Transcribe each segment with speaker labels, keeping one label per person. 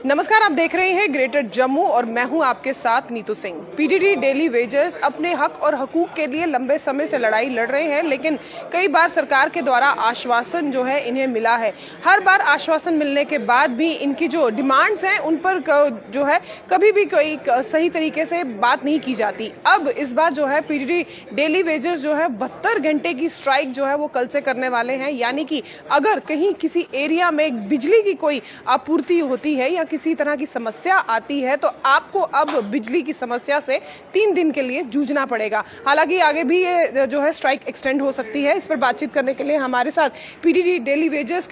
Speaker 1: नमस्कार, आप देख रहे हैं ग्रेटर जम्मू और मैं हूं आपके साथ Neetu Singh. PDD daily wagers अपने हक और हकूक के लिए लंबे समय से लड़ाई लड़ रहे हैं, लेकिन कई बार सरकार के द्वारा आश्वासन जो है इन्हें मिला है। हर बार आश्वासन मिलने के बाद भी इनकी जो डिमांड्स हैं उन पर जो है कभी भी कोई सही तरीके से बात नहीं की जाती। अब इस बार जो है पीडीडी डेली वेजर्स जो है 72 घंटे की स्ट्राइक जो है वो कल से करने वाले हैं। यानी कि अगर कहीं किसी एरिया में बिजली की कोई आपूर्ति होती है या किसी तरह की समस्या आती है तो आपको अब बिजली की समस्या से 3 दिन के लिए जूझना पड़ेगा। हालांकि आगे भी ये जो है स्ट्राइक एक्सटेंड हो सकती है। इस पर बातचीत करने के लिए हमारे साथ पीडीडी डेली वेजर्स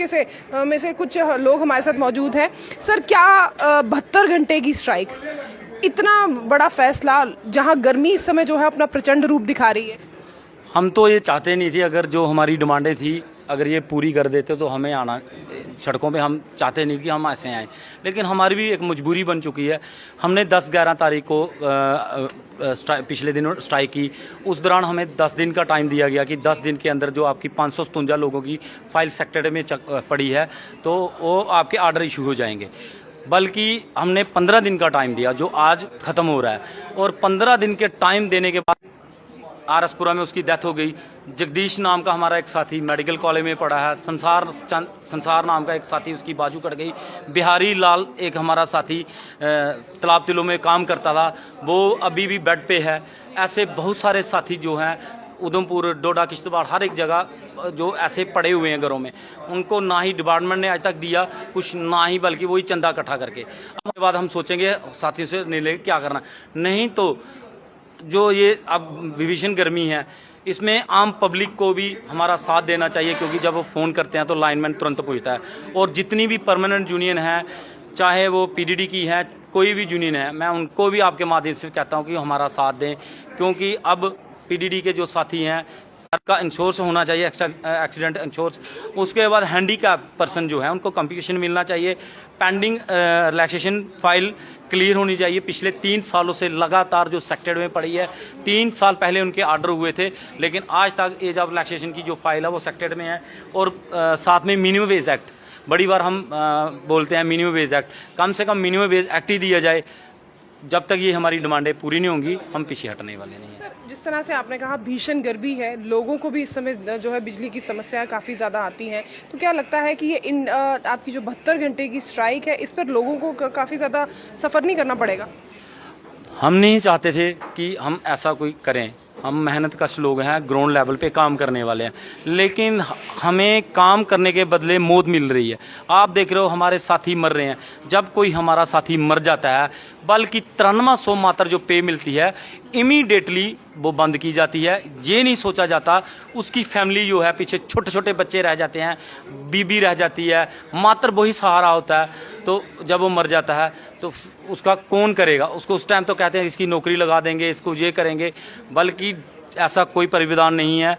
Speaker 1: में से कुछ लोग हमारे साथ मौजूद हैं। सर, क्या 72 घंटे की स्ट्राइक, इतना बड़ा फैसला जहां गर्मी इस समय जो है अपना प्रचंड रूप दिखा रही है?
Speaker 2: हम तो ये चाहते नहीं थे, अगर जो हमारी डिमांडें थी अगर ये पूरी कर देते तो हमें आना सड़कों पे, हम चाहते नहीं कि हम ऐसे आएँ, लेकिन हमारी भी एक मजबूरी बन चुकी है। हमने 10-11 तारीख को पिछले दिन स्ट्राइक की। उस दौरान हमें 10 दिन का टाइम दिया गया कि 10 दिन के अंदर जो आपकी 557 लोगों की फाइल सेक्रेटरी में पड़ी है तो वो आपके आर्डर इशू हो जाएंगे। बल्कि हमने 15 दिन का टाइम दिया जो आज ख़त्म हो रहा है, और 15 दिन के टाइम देने के बाद आरसपुरा में उसकी डेथ हो गई। जगदीश नाम का हमारा एक साथी मेडिकल कॉलेज में पड़ा है। संसार नाम का एक साथी, उसकी बाजू कट गई। बिहारी लाल एक हमारा साथी तालाब तिलों में काम करता था, वो अभी भी बेड पे है। ऐसे बहुत सारे साथी जो हैं उधमपुर, डोडा, किश्तवाड़, हर एक जगह जो ऐसे पड़े हुए हैं घरों में, उनको ना ही डिपार्टमेंट ने आज तक दिया कुछ, ना ही बल्कि वही चंदा इकट्ठा करके। उसके बाद हम सोचेंगे साथियों से नहीं क्या करना, नहीं तो जो ये अब भीषण गर्मी है इसमें आम पब्लिक को भी हमारा साथ देना चाहिए, क्योंकि जब वो फ़ोन करते हैं तो लाइनमैन तुरंत पहुंचता है। और जितनी भी परमानेंट यूनियन है, चाहे वो पीडीडी की है, कोई भी यूनियन है, मैं उनको भी आपके माध्यम से कहता हूं कि हमारा साथ दें, क्योंकि अब पीडीडी के जो साथी हैं का इंश्योरेंस होना चाहिए, एक्सीडेंट इंश्योरेंस। उसके बाद हैंडीकैप पर्सन जो है उनको कंपनसेशन मिलना चाहिए। पेंडिंग रिलैक्सेशन फाइल क्लियर होनी चाहिए। पिछले 3 सालों से लगातार जो सेक्टर में पड़ी है, 3 साल पहले उनके ऑर्डर हुए थे, लेकिन आज तक एज ऑफ रिलैक्सेशन की जो फाइल है वो सेक्टर में है। और साथ में मिनिमम वेज एक्ट, बड़ी बार हम बोलते हैं मिनिमम वेज एक्ट, कम से कम मिनिमम वेज एक्ट ही दिया जाए। जब तक ये हमारी डिमांडें पूरी नहीं होंगी हम पीछे हटने वाले नहीं हैं।
Speaker 1: सर, जिस तरह से आपने कहा भीषण गर्मी है, लोगों को भी इस समय जो है बिजली की समस्याएं काफ़ी ज़्यादा आती हैं, तो क्या लगता है कि ये आपकी जो 72 घंटे की स्ट्राइक है इस पर लोगों को काफ़ी ज़्यादा सफ़र नहीं करना पड़ेगा?
Speaker 2: हम नहीं चाहते थे कि हम ऐसा कोई करें। हम मेहनत कश लोग हैं, ग्राउंड लेवल पे काम करने वाले हैं, लेकिन हमें काम करने के बदले मौत मिल रही है। आप देख रहे हो हमारे साथी मर रहे हैं। जब कोई हमारा साथी मर जाता है, बल्कि 9300 मात्र जो पे मिलती है इमीडिएटली वो बंद की जाती है। ये नहीं सोचा जाता उसकी फैमिली जो है, पीछे छोटे छोटे बच्चे रह जाते हैं, बीबी रह जाती है, मात्र वही सहारा होता है। तो जब वो मर जाता है तो उसका कौन करेगा उसको? उस टाइम तो कहते हैं इसकी नौकरी लगा देंगे, इसको ये करेंगे, बल्कि ऐसा कोई प्राविधान नहीं है।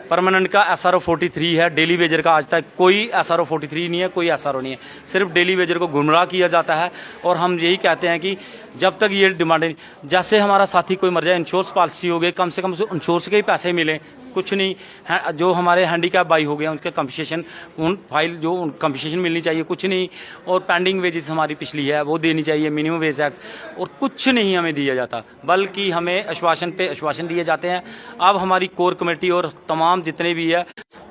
Speaker 2: परमानेंट का SRO 43 है, डेली वेजर का आज तक कोई SRO 43 नहीं है, कोई SRO नहीं है। सिर्फ डेली वेजर को गुमराह किया जाता है। और हम यही कहते हैं कि जब तक ये डिमांड, जैसे हमारा साथी कोई मर जाए, इंश्योरेंस पॉलिसी हो गई, कम से कम इंश्योरेंस के ही पैसे मिले, कुछ नहीं है। जो हमारे हैंडीकैप बाई हो गए उनके कंपनसेशन, उन फाइल जो कंपनसेशन मिलनी चाहिए, कुछ नहीं। और पेंडिंग वेजेस हमारी पिछली है वो देनी चाहिए, मिनिमम वेज एक्ट, और कुछ नहीं हमें दिया जाता, बल्कि हमें आश्वासन पे आश्वासन दिए जाते हैं। अब हमारी कोर कमेटी और तमाम जितने भी है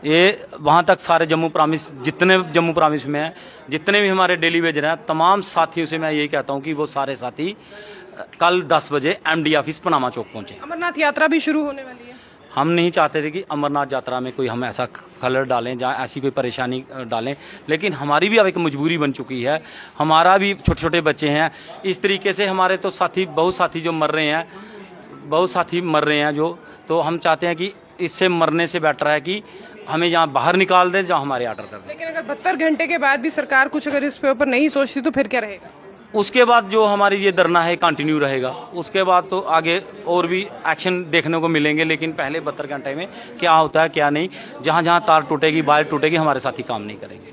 Speaker 2: ये वहाँ तक सारे जम्मू प्रामिस, जितने जम्मू प्रामिस में हैं, जितने भी हमारे डेली वेजर हैं, तमाम साथियों से मैं यही कहता हूँ कि वो सारे साथी कल 10 बजे MD ऑफिस पनामा चौक पहुँचे।
Speaker 1: अमरनाथ यात्रा भी शुरू होने वाली है।
Speaker 2: हम नहीं चाहते थे कि अमरनाथ यात्रा में कोई हम ऐसा खलल डालें, जहाँ ऐसी कोई परेशानी डालें, लेकिन हमारी भी अब एक मजबूरी बन चुकी है। हमारा भी छोटे छोटे बच्चे हैं। इस तरीके से हमारे तो साथी, बहुत साथी जो मर रहे हैं, बहुत साथी मर रहे हैं जो, तो हम चाहते हैं कि इससे मरने से बेटर है कि हमें यहाँ बाहर निकाल दें, जहाँ हमारे ऑर्डर कर दें।
Speaker 1: लेकिन अगर 72 घंटे के बाद भी सरकार कुछ अगर इस पे ऊपर नहीं सोचती तो फिर क्या रहेगा?
Speaker 2: उसके बाद जो हमारी ये धरना है कंटिन्यू रहेगा। उसके बाद तो आगे और भी एक्शन देखने को मिलेंगे, लेकिन पहले 72 घंटे में क्या होता है क्या नहीं, जहाँ जहाँ तार टूटेगी, वायर टूटेगी, हमारे साथी काम नहीं करेंगे।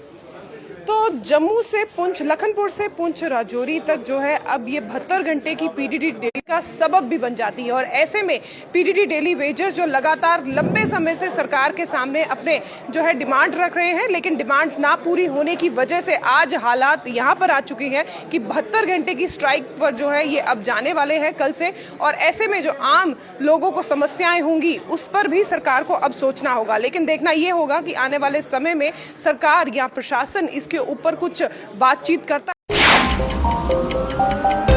Speaker 1: तो जम्मू से पुंछ, लखनपुर से पुंछ राजौरी तक जो है अब ये 72 घंटे की पीडीडी डेली का सबब भी बन जाती है। और ऐसे में पीडीडी डेली वेजर्स जो लगातार लंबे समय से सरकार के सामने अपने जो है डिमांड रख रहे हैं, लेकिन डिमांड्स ना पूरी होने की वजह से आज हालात यहाँ पर आ चुकी है कि 72 घंटे की स्ट्राइक पर जो है ये अब जाने वाले हैं कल से। और ऐसे में जो आम लोगों को समस्याएं होंगी उस पर भी सरकार को अब सोचना होगा। लेकिन देखना ये होगा कि आने वाले समय में सरकार या प्रशासन इसके ऊपर कुछ बातचीत करता है।